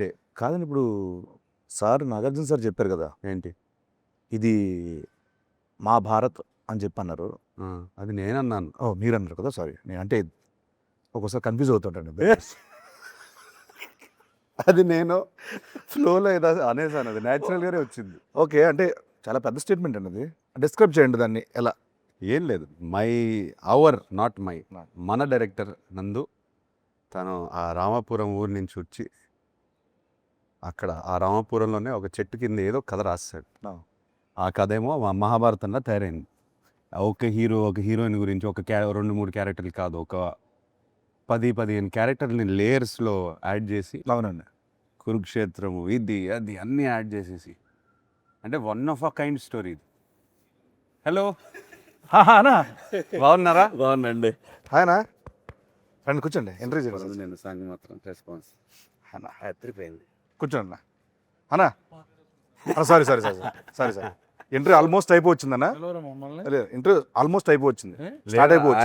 Day కాదని ఇప్పుడు sir Nagarjuna sir చెప్పారు కదా, ఏంటి ఇది మా భారత్ అని చెప్పి అన్నారు. అది నేనన్నాను. ఓ మీరు అన్నారు కదా, సారీ. నేను అంటే ఒక్కోసారి కన్ఫ్యూజ్ అవుతుంటాను. అది నేను ఫ్లోలో ఏదో అనేసాను, అది న్యాచురల్గానే వచ్చింది. ఓకే, అంటే చాలా పెద్ద స్టేట్మెంట్ అండి అది. డిస్క్రైబ్ చేయండి దాన్ని ఎలా. ఏం లేదు, నాట్ మై మన డైరెక్టర్ నందు తను ఆ రామాపురం ఊరి నుంచి వచ్చి అక్కడ ఆ రామాపురంలోనే ఒక చెట్టు కింద ఏదో కథ రాస్తాడు. ఆ కథ ఏమో మహాభారతంలో తయారైంది. ఒక హీరోయిన్ గురించి ఒక 2-3 క్యారెక్టర్లు కాదు, ఒక 10-15 క్యారెక్టర్ని లేయర్స్లో యాడ్ చేసి, అవునండి, కురుక్షేత్రము ఇది అది అన్నీ యాడ్ చేసేసి, అంటే one of a kind story ఇది. హలో బాగున్నారా? బాగుందండి. ఆయన రండి కూర్చోండి, ఎంట్రీ చేయండి. నేను సాంగ్ మాత్రం రెస్పాన్స్ హెచ్చరిపోయింది. కూర్చోండి అన్నా. Sorry sorry sorry sorry sir, entry almost అయిపోవచ్చిందన్నా. ఇంటర్వ్యూ ఆల్మోస్ట్ అయిపోవచ్చింది, స్టార్ట్ అయిపోవచ్చు.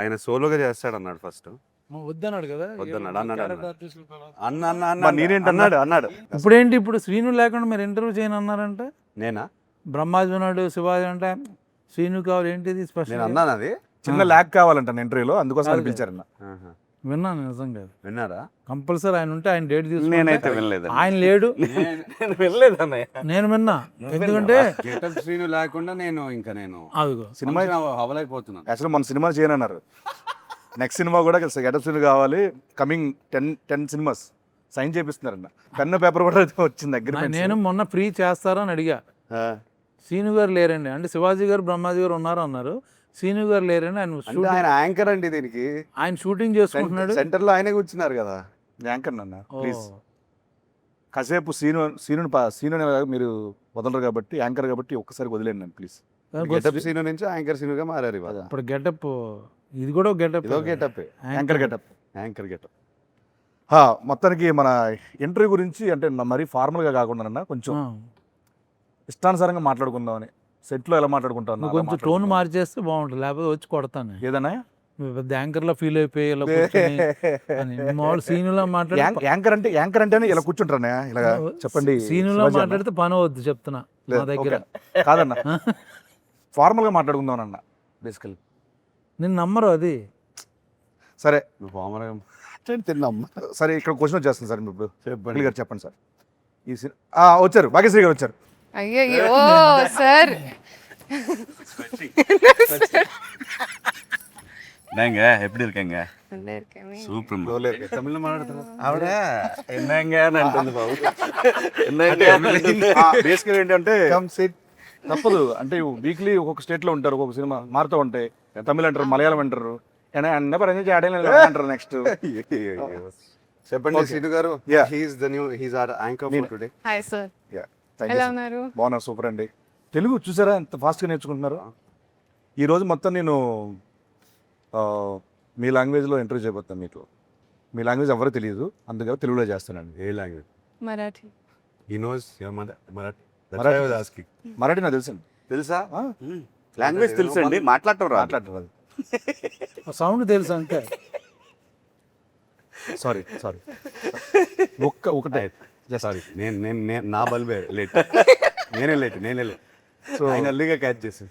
ఆయన సోలోగా చేస్తాడు అన్నాడు ఫస్ట్. వద్దన్నాడు కదా, వద్దన్నాడు నేనేంటి అన్నాడు. ఇప్పుడేంటి ఇప్పుడు శ్రీను లేకుండా మీరు ఇంటర్వ్యూ చేయను అన్నారంటే? నేనా? బ్రహ్మాజీ ఉన్నాడు, శివాజీ అంటే శ్రీను కావాలి, ఏంటిది నేను స్పెషల్? అన్నాను అది. చిన్న ల్యాక్ కావాలంట ఇంటర్వ్యూలో, అందుకోసం అనిపించారన్న. విన్నాను నిజంగా. విన్నారా? కంపల్సరీ ఆయన ఉంటే ఆయన డేట్ నేనైతే తీసుకుంటే వినలేదు. ఆయన లేడు. నేను వినలేదు అన్నయ్య. నేను విన్నా, ఎందుకంటే గెటప్ శ్రీను లేకుండా నేను అదిగో సినిమా అవలేకపోతున్నాను. యాక్చువల్లీ మన సినిమా చేయనన్నారు. నెక్స్ట్ సినిమా కూడా గెటప్ సీన్ కావాలి, కమింగ్ 10 సినిమాస్ సైన్ చేపిస్తున్నారన్న. పెన్ పేపర్ కూడా వచ్చింది దగ్గర. నేను మొన్న ఫ్రీ చేస్తారని అడిగా, శ్రీను గారు లేరండి అంటే. శివాజీ గారు బ్రహ్మాజీ గారు ఉన్నారు అన్నారు, శ్రీను గారు లేరండి. ఆయన యాంకర్ అండి దీనికి. ఆయన షూటింగ్ చేసుకుంటున్నాడు. సెంటర్ లో ఆయనే కూర్చున్నారు కదా. యాంకర్ అన్న ప్లీజ్ కాసేపు సీను మీరు వదలరు కాబట్టి, యాంకర్ కాబట్టి ఒక్కసారి వదిలేండి నన్ను ప్లీజ్. గెటప్ సీను నుంచి యాంకర్ సీనుగా మారారు ఇవాళ. ఇప్పుడు గెటప్, ఇది కూడా గెటప్, ఇదో getup, anchor getup. Anchor getup. మొత్తానికి మన ఇంటర్వ్యూ గురించి అంటే మరీ ఫార్మల్గా కాకుండా అన్న, కొంచెం ఇష్టానుసారంగా మాట్లాడుకుందామని. సెట్లో ఎలా మాట్లాడుకుంటాను, కొంచెం టోన్ మార్చేస్తే బాగుంటుంది, లేకపోతే వచ్చి కొడతాను. ఏదన్నా పెద్ద యాంకర్ లో ఫీల్ అయిపోయి ఇలా మామూలు సీనులో మాట్లాడి, యాంకర్ అంటే ఇలా కూర్చుంటారా ఇలా చెప్పండి. సీనులో మాట్లాడితే పని అవద్దు చెప్తున్నా నా దగ్గర. కాదన్న, ఫార్మల్గా మాట్లాడుకుందాం అన్న బేసికల్. నేను నమ్మరు అది. సరే తిన్నాం. సరే, ఇక్కడ క్వశ్చన్ వచ్చేస్తుంది సార్. ఇప్పుడు చెప్పండి గారు, చెప్పండి సార్. ఈ వచ్చారు, భాగ్యశ్రీ గారు వచ్చారు. అయ్యో సార్, எப்படி இருக்கீங்க? சூப்பர். తమిళ మాట్లాడుతున్నారు ఆవిడ என்னங்க అని అంటుంది బాబు. బేసికల్ ఏంటంటే తప్పదు అంటే, వీక్లీ ఒక్కొక్క స్టేట్ లో ఉంటారు, ఒక్కొక్క సినిమా మారుతూ ఉంటాయి. తమిళ అంటారు, మలయాళం అంటారు, అంటారు. నెక్స్ట్ చెప్పండి సీను గారు. He's are anchor for today. Hi sir, ఎలా ఉన్నారు? బాగున్నారు, సూపర్ అండి. తెలుగు చూసారా ఎంత ఫాస్ట్గా నేర్చుకుంటున్నారు. ఈరోజు మొత్తం నేను మీ లాంగ్వేజ్లో ఇంటర్వ్యూ చేయబోతాను. మీకు మీ లాంగ్వేజ్ ఎవరో తెలియదు, అందుకని తెలుగులో చేస్తానండి. ఏ language? Marathi. He knows your Marathi. Marathi నాకు తెలుసండి. తెలుసా? లాంగ్వేజ్ తెలుసండి, మాట్లాడటం మాట్లాడటం సౌండ్ తెలుసు అంటే. సారీ ఒకటే సారీ, నేను నా బల్బే లేట్. నేనే లేట్. సో ఆయన అల్లిగా క్యాచ్ చేసి